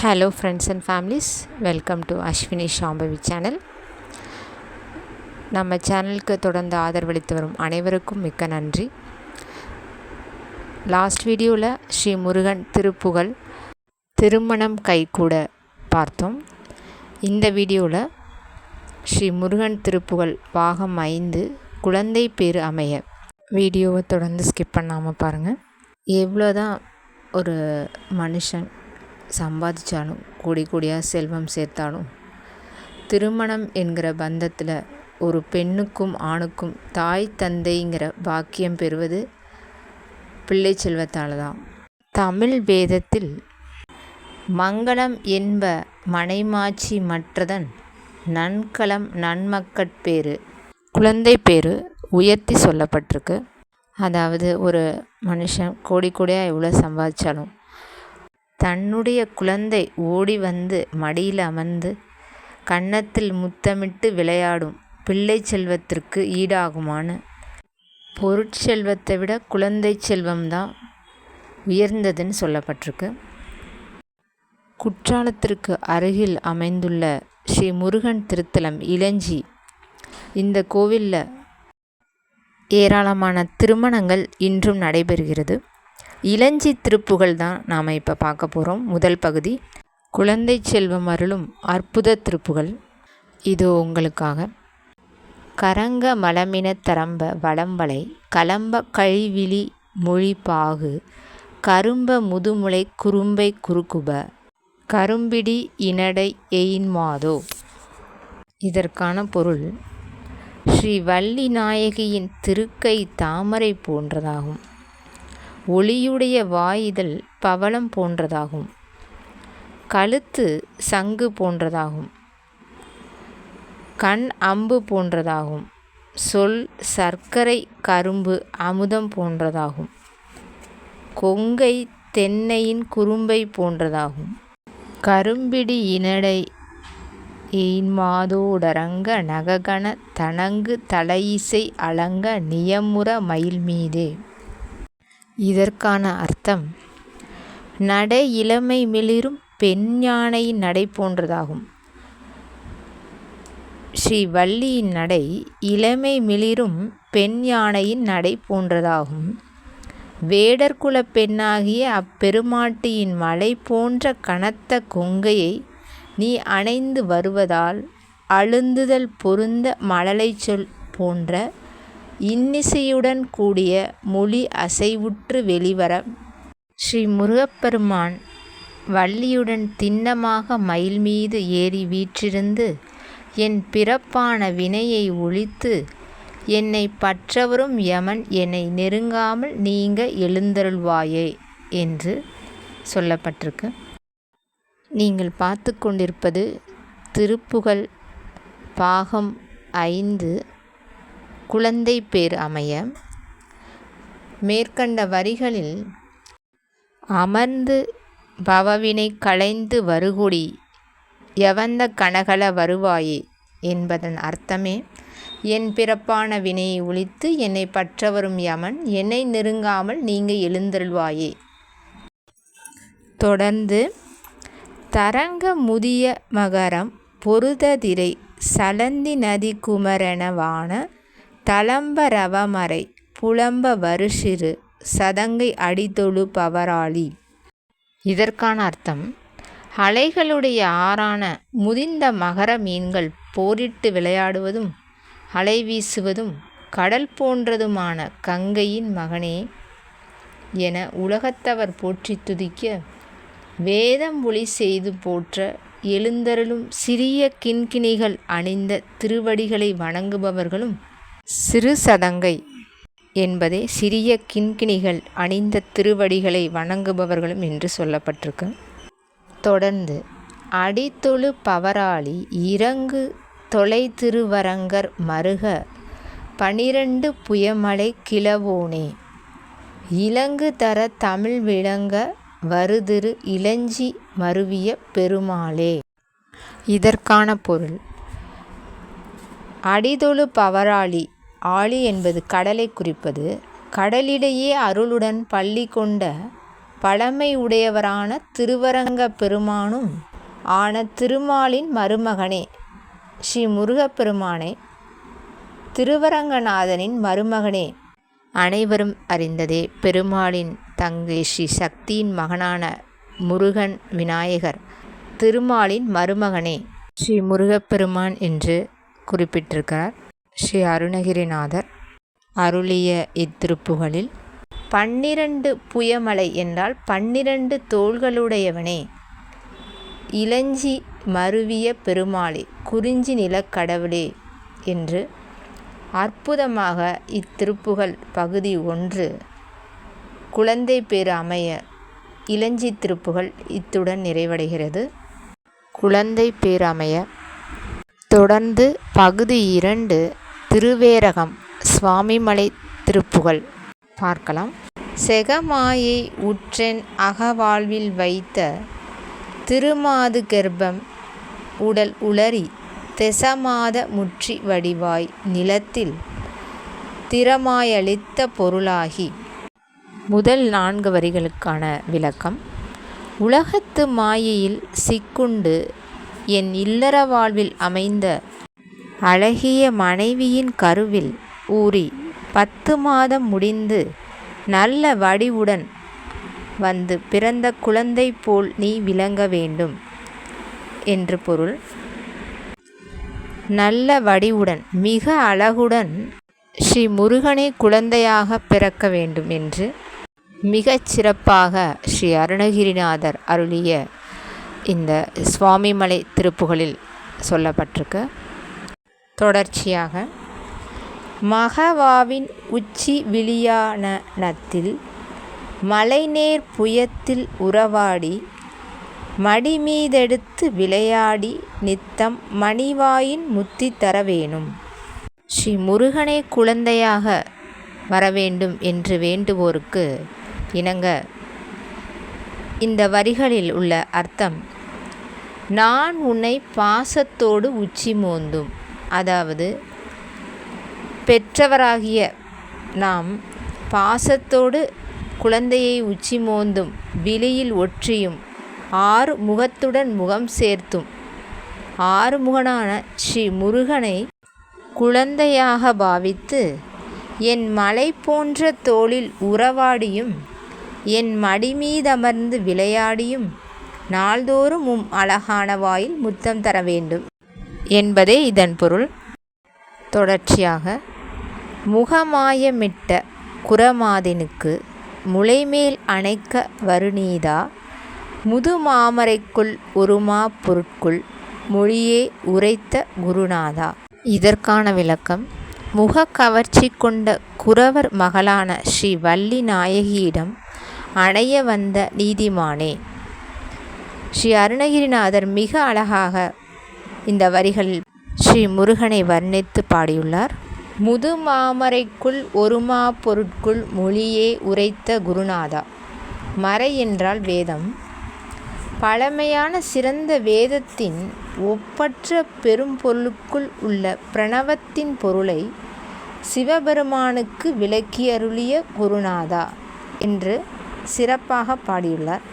Hello friends and families, welcome to Ashwini Shambhavi channel. நம்ம சேனலுக்கு தொடர்ந்து ஆதரவளித்து வரும் அனைவருக்கும் மிக்க நன்றி. லாஸ்ட் வீடியோவில் ஸ்ரீ முருகன் திருப்புகழ் திருமணம் கைகூட பார்த்தோம். இந்த வீடியோவில் ஸ்ரீ முருகன் திருப்புகழ் பாகம் 5 குழந்தை பேறு அமைய. வீடியோவை தொடர்ந்து ஸ்கிப் பண்ணாமல் பாருங்கள். எவ்வளோதான் ஒரு மனுஷன் சம்பாதிச்சாலும் கோடியாக செல்வம் சேர்த்தாலும் திருமணம் என்கிற பந்தத்தில் ஒரு பெண்ணுக்கும் ஆணுக்கும் தாய் தந்தைங்கிற பாக்கியம் பெறுவது பிள்ளை செல்வத்தால் தான். தமிழ் வேதத்தில் மங்களம் என்ப மனைமாட்சி மற்றதன் நன்கலம் நன்மக்கட்பேறு குழந்தை பேறு உயர்த்தி சொல்லப்பட்டிருக்கு. அதாவது ஒரு மனுஷன் கோடியாக எவ்வளோ சம்பாதிச்சாலும் தன்னுடைய குழந்தை ஓடி வந்து மடியில் அமர்ந்து கன்னத்தில் முத்தமிட்டு விளையாடும் பிள்ளை செல்வத்திற்கு ஈடாகுமான்னு, பொருட்செல்வத்தை விட குழந்தை செல்வம்தான் உயர்ந்ததுன்னு சொல்லப்பட்டிருக்கு. குற்றாலத்திற்கு அருகில் அமைந்துள்ள ஸ்ரீ முருகன் திருத்தலம் இலஞ்சி. இந்த கோவிலில் ஏராளமான திருமணங்கள் இன்றும் நடைபெறுகிறது. இலஞ்சி திருப்புகழ் தான் நாம் இப்போ பார்க்க போகிறோம். முதல் பகுதி குழந்தை செல்வம் அருளும் அற்புத திருப்புகழ். இது உங்களுக்காக. கரங்க மலமின தரம்ப வளம்பலை கலம்ப கழிவிழி மொழி பாகு கரும்ப முதுமுலை குறும்பை குறுக்குப கரும்பிடி இனடை எயின்மாதோ. இதற்கான பொருள், ஸ்ரீ வள்ளி நாயகியின் திருக்கை தாமரை போன்றதாகும். ஒளியுடைய வாயிதழ் பவளம் போன்றதாகும். கழுத்து சங்கு போன்றதாகும். கண் அம்பு போன்றதாகும். சொல் சர்க்கரை கரும்பு அமுதம் போன்றதாகும். கொங்கை தென்னையின் குறும்பை போன்றதாகும். கரும்பிடி இனடை எயின்மாதோடரங்க நககண தனங்கு தலையிசை அலங்க நியமுற மயில் மீதே. இதற்கான அர்த்தம், நடை இளமை மிளிரும் பெண் யானையின் நடை போன்றதாகும். ஸ்ரீ வள்ளியின் நடை இளமை மிளிரும் பெண் யானையின் நடை போன்றதாகும். வேடர்குல பெண்ணாகிய அப்பெருமாட்டியின் மலை போன்ற கனத்த கொங்கையை நீ அணைந்து வருவதால் அழுந்துதல் பொருந்த மழலை சொல் போன்ற இன்னிசையுடன் கூடிய மொழி அசைவுற்று வெளிவர ஸ்ரீ முருகப்பெருமான் வள்ளியுடன் திண்ணமாக மயில் மீது ஏறி வீற்றிருந்து என் பிறப்பான வினையை ஒழித்து என்னை பற்றவரும் யமன் என்னை நெருங்காமல் நீங்க எழுந்தருள்வாயே என்று சொல்லப்பட்டிருக்கு. நீங்கள் பார்த்து கொண்டிருப்பது திருப்புகழ் பாகம் 5 குழந்தை பேறு அமைய. மேற்கண்ட வரிகளில் அமர்ந்து பவவினை களைந்து வருகுடி யவந்த கனகல வருவாயே என்பதன் அர்த்தமே, என் பிறப்பான வினையை ஒழித்து என்னை பற்றவரும் யமன் என்னை நெருங்காமல் நீங்க எழுந்தருள்வாயே. தொடர்ந்து தரங்க முதிய மகரம் பொருததிரை சலந்தி நதி குமரனவான தளம்ப ரவமறை புலம்ப வருஷிறு சதங்கை அடிதொழு பவராளி. இதற்கான அர்த்தம், அலைகளுடைய ஆறான முதிர்ந்த மகர மீன்கள் போரிட்டு விளையாடுவதும் அலை வீசுவதும் கடல் போன்றதுமான கங்கையின் மகனே என உலகத்தவர் போற்றி துதிக்க வேதம் ஒளி செய்து போற்ற எழுந்தருளும் சிறிய கிண்கிணிகள் அணிந்த திருவடிகளை வணங்குபவர்களும், சிறு சதங்கை என்பதே சிறிய கிண்கிணிகள் அணிந்த திருவடிகளை வணங்குபவர்களும் என்று சொல்லப்பட்டிருக்கு. தொடர்ந்து அடித்தொழு பவராளி இறங்கு தொலை திருவரங்கர் மருக 12 புயமலை கிழவோனே இலங்கு தர தமிழ் விளங்க வருதிரு இலஞ்சி மருவிய பெருமாளே. இதற்கான பொருள், அடிதொழு பவராளி, ஆழி என்பது கடலை குறிப்பது. கடலிடையே அருளுடன் பள்ளி கொண்ட பழமையுடையவரான திருவரங்க பெருமானும் ஆன திருமாலின் மருமகனே. ஸ்ரீ முருகப்பெருமானே திருவரங்கநாதனின் மருமகனே. அனைவரும் அறிந்ததே. பெருமாளின் தங்கை ஸ்ரீ சக்தியின் மகனான முருகன் விநாயகர் திருமாலின் மருமகனே ஸ்ரீ முருகப்பெருமான் என்று குறிப்பிட்டிருக்கிறார். ஸ்ரீ அருணகிரிநாதர் அருளிய இத்திருப்புகளில் 12 புயமலை என்றால் 12 தோள்களுடையவனே, இளஞ்சி மருவிய பெருமாளே, குறிஞ்சி நிலக்கடவுளே என்று அற்புதமாக இத்திருப்புகள் பகுதி 1 குழந்தை பேறு அமைய இளஞ்சி திருப்புகள் இத்துடன் நிறைவடைகிறது. குழந்தை பேறு அமைய தொடர்ந்து பகுதி 2 திருவேரகம் சுவாமிமலை திருப்புகள் பார்க்கலாம். செகமாயை உற்றென் அகவாழ்வில் வைத்த திருமாது கர்ப்பம் உடல் உளறி தெசமாத முற்றி வடிவாய் நிலத்தில் திறமாயளித்த பொருளாகி. முதல் 4 வரிகளுக்கான விளக்கம். உலகத்து மாயையில் சிக்குண்டு என் இல்லற வாழ்வில் அமைந்த அழகிய மனைவியின் கருவில் ஊறி 10 மாதம் முடிந்து நல்ல வடிவுடன் வந்து பிறந்த குழந்தை போல் நீ விளங்க வேண்டும் என்று பொருள். நல்ல வடிவுடன் மிக அழகுடன் ஸ்ரீ முருகனை குழந்தையாக பிறக்க வேண்டும் என்று மிகச் சிறப்பாக ஸ்ரீ அருணகிரிநாதர் அருளிய இந்த சுவாமிமலை திருப்புகளில் சொல்லப்பட்டிருக்கு. தொடர்ச்சியாக மகவாவின் உச்சி விழியானத்தில் மலைநேர் புயத்தில் உறவாடி மடிமீதெடுத்து விளையாடி நித்தம் மணிவாயின் முத்தி தர வேணும். ஸ்ரீ முருகனை குழந்தையாக வரவேண்டும் என்று வேண்டுவோருக்கு இணங்க இந்த வரிகளில் உள்ள அர்த்தம், நான் உன்னை பாசத்தோடு உச்சி மோந்தும், அதாவது பெற்றவராகிய நாம் பாசத்தோடு குழந்தையை உச்சி மோந்தும், விழியில் ஒற்றியும், 6 முகத்துடன் முகம் சேர்த்தும் 6 முகனான ஸ்ரீ முருகனை குழந்தையாக பாவித்து என் மலை போன்ற தோளில் உறவாடியும் என் மடிமீதமர்ந்து விளையாடியும் நாள்தோறும் அழகான வாயில் முத்தம் தர வேண்டும் என்பதே இதன் பொருள். தொடர்ச்சியாக முகமாயமிட்ட குரமாதினுக்கு முளைமேல் அணைக்க வருநீதா முதுமாமரைக்குள் ஒருமா பொருட்குள் மொழியே உரைத்த குருநாதா. இதற்கான விளக்கம். முக கவர்ச்சி கொண்ட குரவர் மகளான ஸ்ரீ வள்ளி நாயகியிடம் அணைய வந்த நீதிமானே. ஸ்ரீ அருணகிரிநாதர் மிக அழகாக இந்த வரிகளில் ஸ்ரீ முருகனை வர்ணித்து பாடியுள்ளார். முதுமாமரைக்குள் ஒருமா பொருட்குள் மொழியே உரைத்த குருநாதா. மறை என்றால் வேதம். பழமையான சிறந்த வேதத்தின் ஒப்பற்ற பெரும் பொருளுக்குள் உள்ள பிரணவத்தின் பொருளை சிவபெருமானுக்கு விளக்கியருளிய குருநாதா என்று சிறப்பாக பாடியுள்ளார்.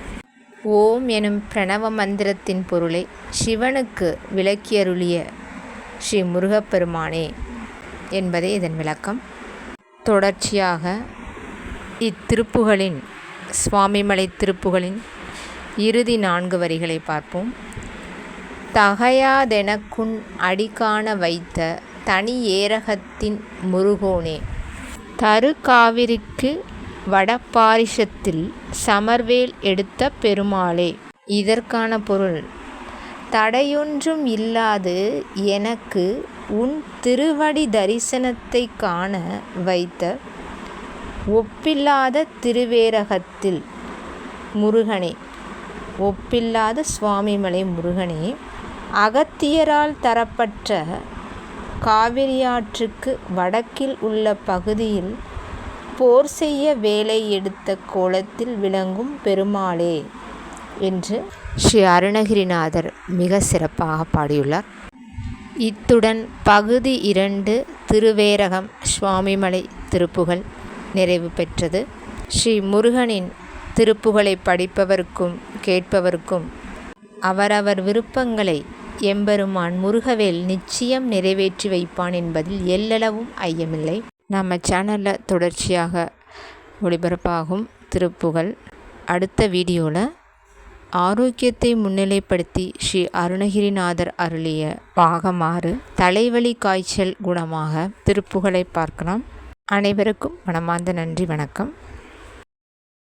ஓம் எனும் பிரணவ மந்திரத்தின் பொருளை சிவனுக்கு விளக்கியருளிய ஸ்ரீ முருகப்பெருமானே என்பதே இதன் விளக்கம். தொடர்ச்சியாக இத்திருப்புகளின் சுவாமிமலை திருப்புகளின் இறுதி 4 வரிகளை பார்ப்போம். தகையாதெனக்குன் அடிகாண வைத்த தனி ஏரகத்தின் முருகோனே, தரு காவிரிக்கு வடபாரிஷத்தில் சமர்வேல் எடுத்த பெருமாளே. இதற்கான பொருள், தடையொன்றும் இல்லாது எனக்கு உன் திருவடி தரிசனத்தை காண வைத்த ஒப்பில்லாத திருவேரகத்தில் முருகனே, ஒப்பில்லாத சுவாமிமலை முருகனே, அகத்தியரால் தரப்பட்ட காவிரியாற்றுக்கு வடக்கில் உள்ள பகுதியில் போர் செய்ய வேலை எடுத்த கோலத்தில் விளங்கும் பெருமாளே என்று ஸ்ரீ அருணகிரிநாதர் மிக சிறப்பாக பாடியுள்ளார். இத்துடன் பகுதி 2 திருவேரகம் சுவாமிமலை திருப்புகள் நிறைவு பெற்றது. ஸ்ரீ முருகனின் திருப்புகழை படிப்பவர்க்கும் கேட்பவர்க்கும் அவரவர் விருப்பங்களை எம்பெருமான் முருகவேல் நிச்சயம் நிறைவேற்றி வைப்பான் என்பதில் எல்லளவும் ஐயமில்லை. நம்ம சேனலில் தொடர்ச்சியாக ஒளிபரப்பாகும் திருப்புகழ் அடுத்த வீடியோவில் ஆரோக்கியத்தை முன்னிலைப்படுத்தி ஸ்ரீ அருணகிரிநாதர் அருளிய பாகம் 6 தலைவலி காய்ச்சல் குணமாக திருப்புகழை பார்க்கலாம். அனைவருக்கும் மனமார்ந்த நன்றி, வணக்கம்.